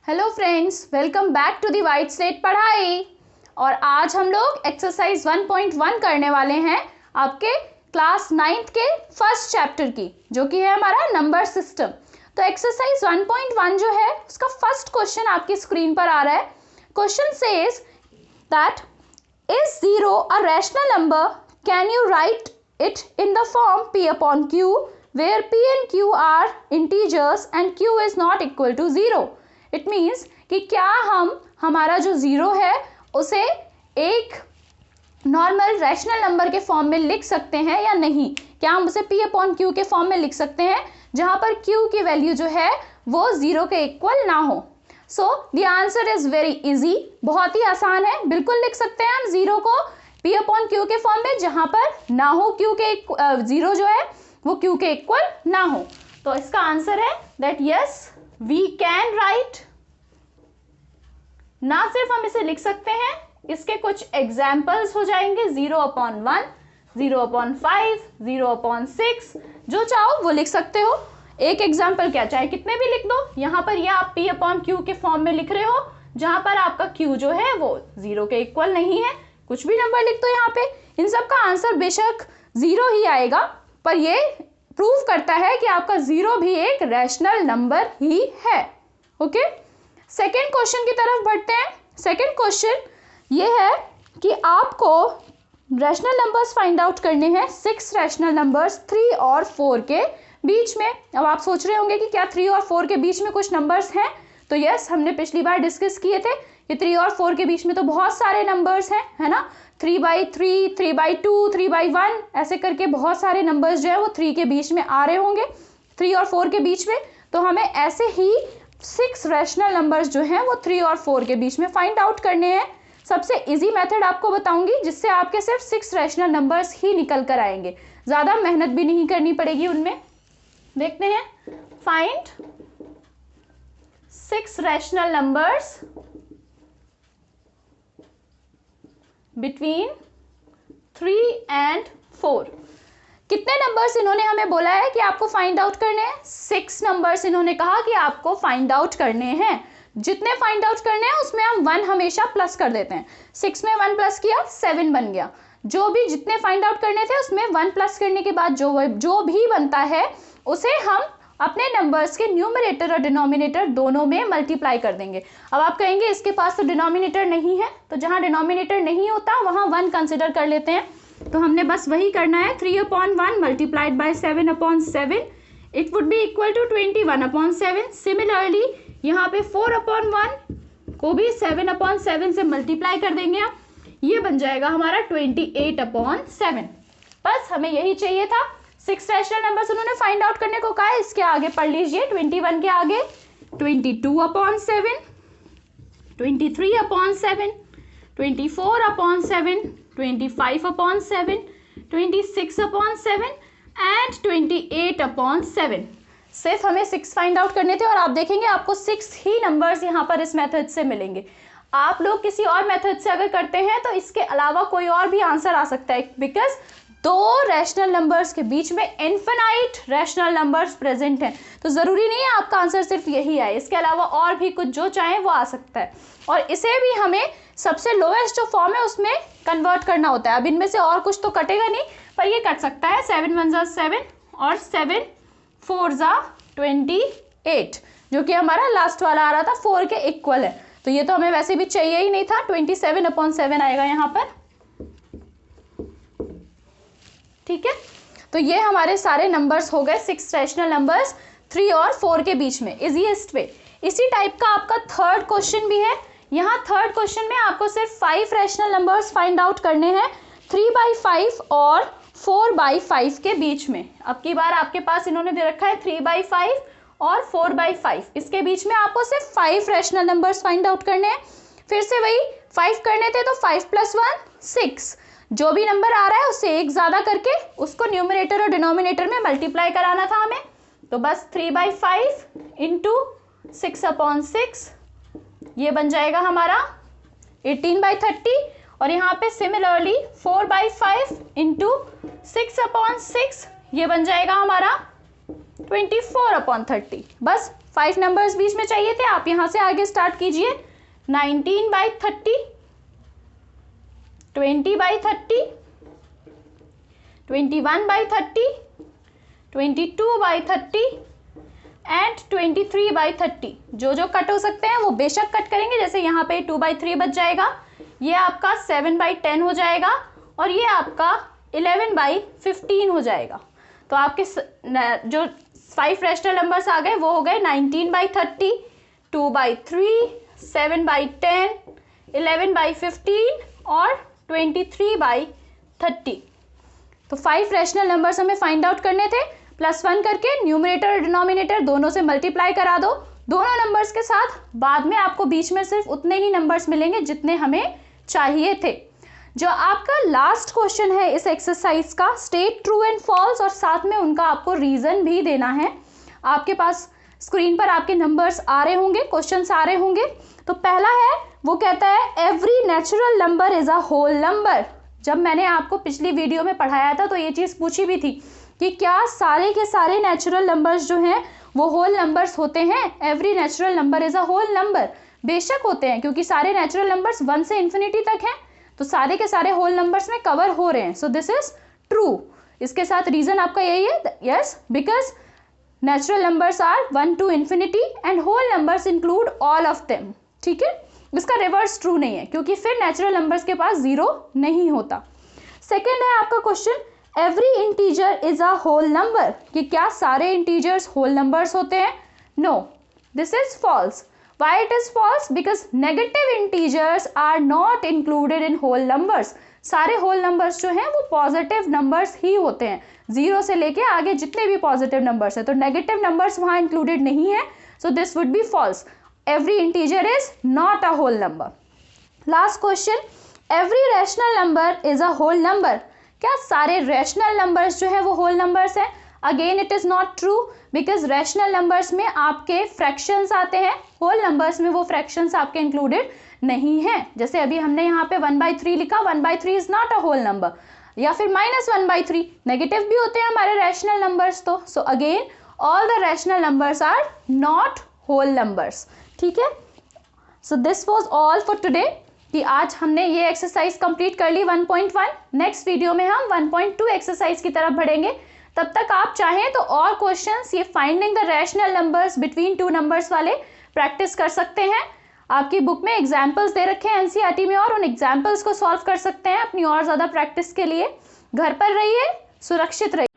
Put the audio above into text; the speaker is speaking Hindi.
Hello friends, welcome back to the white slate पढ़ाई। और आज हम लोग एक्सरसाइज 1.1 करने वाले हैं आपके क्लास 9th के फर्स्ट चैप्टर की, जो कि है हमारा नंबर सिस्टम। तो एक्सरसाइज 1.1 जो है उसका फर्स्ट क्वेश्चन आपकी स्क्रीन पर आ रहा है। Question says that is 0 a rational number, can you right it in the form p upon q where p and q are integers and q is not equal to 0। It means कि क्या हम हमारा जो ज़ीरो है उसे एक नॉर्मल रैशनल नंबर के फॉर्म में लिख सकते हैं या नहीं। क्या हम उसे p अपॉन q के फॉर्म में लिख सकते हैं जहां पर q की वैल्यू जो है वो 0 के इक्वल ना हो। So the answer is very easy, बहुत ही आसान है। बिल्कुल लिख सकते हैं हम ज़ीरो को p अपॉन q के फॉर्म में जहां पर ना हो q के ज़ीरो जो है वो q के इक्वल ना हो। तो इसका आंसर है that yes we can right. ना सिर्फ हम इसे लिख सकते हैं, इसके कुछ एग्जाम्पल्स हो जाएंगे। 0/1, 0/5, 0/6, जो चाहो वो लिख सकते हो। एक एग्जाम्पल क्या चाहे कितने भी लिख दो। यहाँ पर यह आप p अपॉन क्यू के फॉर्म में लिख रहे हो जहां पर आपका q जो है वो 0 के इक्वल नहीं है। कुछ भी नंबर लिख दो यहाँ पे, इन सब का आंसर बेशक 0 ही आएगा, पर ये प्रूव करता है कि आपका 0 भी एक रैशनल नंबर ही है। ओके, सेकेंड क्वेश्चन की तरफ बढ़ते हैं। सेकेंड क्वेश्चन ये है कि आपको रैशनल नंबर्स फाइंड आउट करने हैं, 6 रैशनल नंबर्स 3 और 4 के बीच में। अब आप सोच रहे होंगे कि क्या 3 और 4 के बीच में कुछ नंबर्स हैं। तो यस, हमने पिछली बार डिस्कस किए थे कि 3 और 4 के बीच में तो बहुत सारे नंबर्स हैं, है ना। 3/3, 3/2, 3/1 ऐसे करके बहुत सारे नंबर्स जो है वो 3 के बीच में आ रहे होंगे, 3 और 4 के बीच में। तो हमें ऐसे ही 6 रैशनल नंबर्स जो हैं वो 3 और 4 के बीच में फाइंड आउट करने हैं। सबसे इजी मेथड आपको बताऊंगी जिससे आपके सिर्फ 6 रैशनल नंबर्स ही निकल कर आएंगे, ज़्यादा मेहनत भी नहीं करनी पड़ेगी उनमें। देखते हैं, find 6 rational numbers between 3 and 4। कितने नंबर्स इन्होंने हमें बोला है कि आपको फाइंड आउट करने हैं? 6 नंबर्स इन्होंने कहा कि आपको फाइंड आउट करने हैं। जितने फाइंड आउट करने हैं उसमें हम 1 हमेशा प्लस कर देते हैं। 6 में 1 प्लस किया 7 बन गया। जो भी जितने फाइंड आउट करने थे उसमें 1 प्लस करने के बाद जो भी बनता है उसे हम अपने नंबर्स के न्यूमरेटर और डिनोमिनेटर दोनों में मल्टीप्लाई कर देंगे। अब आप कहेंगे इसके पास तो डिनोमिनेटर नहीं है, तो जहाँ डिनोमिनेटर नहीं होता वहाँ 1 कंसिडर कर लेते हैं। तो हमने बस वही करना है, 3/1 multiplied by 7/7 it would be equal to 21/7। Similarly यहाँ पे 4/1 को भी 7/7 से मल्टीप्लाई कर देंगे आप, ये बन जाएगा हमारा 28/7। बस हमें यही चाहिए था। 6 रैशनल नंबर्स उन्होंने फाइंड आउट करने को कहा है। इसके आगे पढ़ लीजिए, 21 के आगे 22/7, 23/7, 24/7, 25/7, 26/7 एंड 28/7। सिर्फ हमें 6 फाइंड आउट करने थे और आप देखेंगे आपको 6 ही नंबर्स यहाँ पर इस मेथड से मिलेंगे। आप लोग किसी और मेथड से अगर करते हैं तो इसके अलावा कोई और भी आंसर आ सकता है, बिकॉज 2 रैशनल नंबर्स के बीच में इन्फिनाइट रैशनल नंबर्स प्रेजेंट हैं। तो ज़रूरी नहीं है आपका आंसर सिर्फ यही आए, इसके अलावा और भी कुछ जो चाहें वो आ सकता है। और इसे भी हमें सबसे लोएस्ट जो फॉर्म है उसमें कन्वर्ट करना होता है। अब इनमें से और कुछ तो कटेगा नहीं, पर ये कट सकता है। 7 1 ज़ा 7 और 7 4 ज़ा 28, जो कि हमारा लास्ट वाला आ रहा था 4 के इक्वल है। तो ये तो हमें वैसे भी चाहिए ही नहीं था, 27/7 आएगा यहाँ पर। ठीक है, तो ये हमारे सारे नंबर्स हो गए 6 रैशनल नंबर्स 3 और 4 के बीच में, इजीएस्ट वे। इसी टाइप का आपका थर्ड क्वेश्चन भी है। यहाँ थर्ड क्वेश्चन में आपको सिर्फ 5 रैशनल नंबर्स फाइंड आउट करने हैं 3/5 और 4/5 के बीच में। अब की बार आपके पास इन्होंने दे रखा है 3/5 और 4/5, इसके बीच में आपको सिर्फ 5 रैशनल नंबर्स फाइंड आउट करने हैं। फिर से वही 5 करने थे तो 5 + 1 6, जो भी नंबर आ रहा है उससे एक ज़्यादा करके उसको न्यूमरेटर और डिनोमिनेटर में मल्टीप्लाई कराना था हमें। तो बस 3/5 इंटू 6/6, ये बन जाएगा हमारा 18/30। और यहाँ पे सिमिलरली 4/5 इंटू 6/6, ये बन जाएगा हमारा 24/30। बस 5 नंबर्स बीच में चाहिए थे, आप यहां से आगे स्टार्ट कीजिए। 19/30, 20/30, 21/30, 22/30 एंड 23/30। जो जो कट हो सकते हैं वो बेशक कट करेंगे। जैसे यहाँ पे 2/3 बच जाएगा, ये आपका 7/10 हो जाएगा और ये आपका 11/15 हो जाएगा। तो आपके जो 5 रैशनल नंबर्स आ गए वो हो गए 19/30, 2/3, 7/10, 11/15 और 23/30। तो 5 रैशनल नंबर्स हमें फाइंड आउट करने थे। +1 करके न्यूमरेटर और डिनोमिनेटर दोनों से मल्टीप्लाई करा दो। दोनों नंबर्स के साथ बाद में आपको बीच में सिर्फ उतने ही नंबर्स मिलेंगे जितने हमें चाहिए थे। जो आपका लास्ट क्वेश्चन है इस एक्सरसाइज का, स्टेट ट्रू एंड फॉल्स, और साथ में उनका आपको रीजन भी देना है। आपके पास स्क्रीन पर आपके नंबर्स आ रहे होंगे, क्वेश्चंस आ रहे होंगे। तो पहला है, वो कहता है every natural number is a whole number. जब मैंने आपको पिछली वीडियो में पढ़ाया था तो ये चीज़ पूछी भी थी कि क्या सारे के सारे नेचुरल नंबर्स जो हैं वो होल नंबर्स होते हैं। Every natural number is a whole number. बेशक होते हैं, क्योंकि सारे नेचुरल नंबर्स 1 से इन्फिनिटी तक हैं, तो सारे के सारे होल नंबर्स में कवर हो रहे हैं। So this is true. इसके साथ रीजन आपका यही है, yes, because natural numbers are 1 to infinity and whole numbers include all of them. ठीक है, इसका रिवर्स ट्रू नहीं है, क्योंकि फिर नेचुरल नंबर्स के पास 0 नहीं होता। सेकेंड है आपका question, every integer is a whole number, कि क्या सारे इंटीजर्स होल नंबर्स होते हैं। No, this is false. Why it is false? Because negative integers are not included in whole numbers. सारे होल नंबर्स जो हैं वो पॉजिटिव नंबर्स ही होते हैं, 0 से लेके आगे जितने भी पॉजिटिव नंबर्स हैं, तो नेगेटिव नंबर्स वहां इंक्लूडेड नहीं है। So this would be false. Every integer is not a whole number. Last question, every rational number is a whole number. क्या सारे rational numbers जो हैं वो whole numbers हैं? Again it is not true, because rational numbers में आपके fractions आते हैं, whole numbers में वो fractions आपके included नहीं हैं। जैसे अभी हमने यहाँ पे 1/3 लिखा, 1/3 is not a whole number, या फिर -1/3 नेगेटिव भी होते हैं हमारे rational numbers। तो so again all the rational numbers are not whole numbers। ठीक है, so this was all for today, कि आज हमने ये एक्सरसाइज कंप्लीट कर ली 1.1। नेक्स्ट वीडियो में हम 1.2 एक्सरसाइज की तरफ बढ़ेंगे। तब तक आप चाहें तो और क्वेश्चंस ये finding the rational numbers between 2 numbers वाले प्रैक्टिस कर सकते हैं। आपकी बुक में एग्जाम्पल्स दे रखे हैं एनसीईआरटी में, और उन एग्जाम्पल्स को सॉल्व कर सकते हैं अपनी और ज़्यादा प्रैक्टिस के लिए। घर पर रहिए, सुरक्षित रहिए।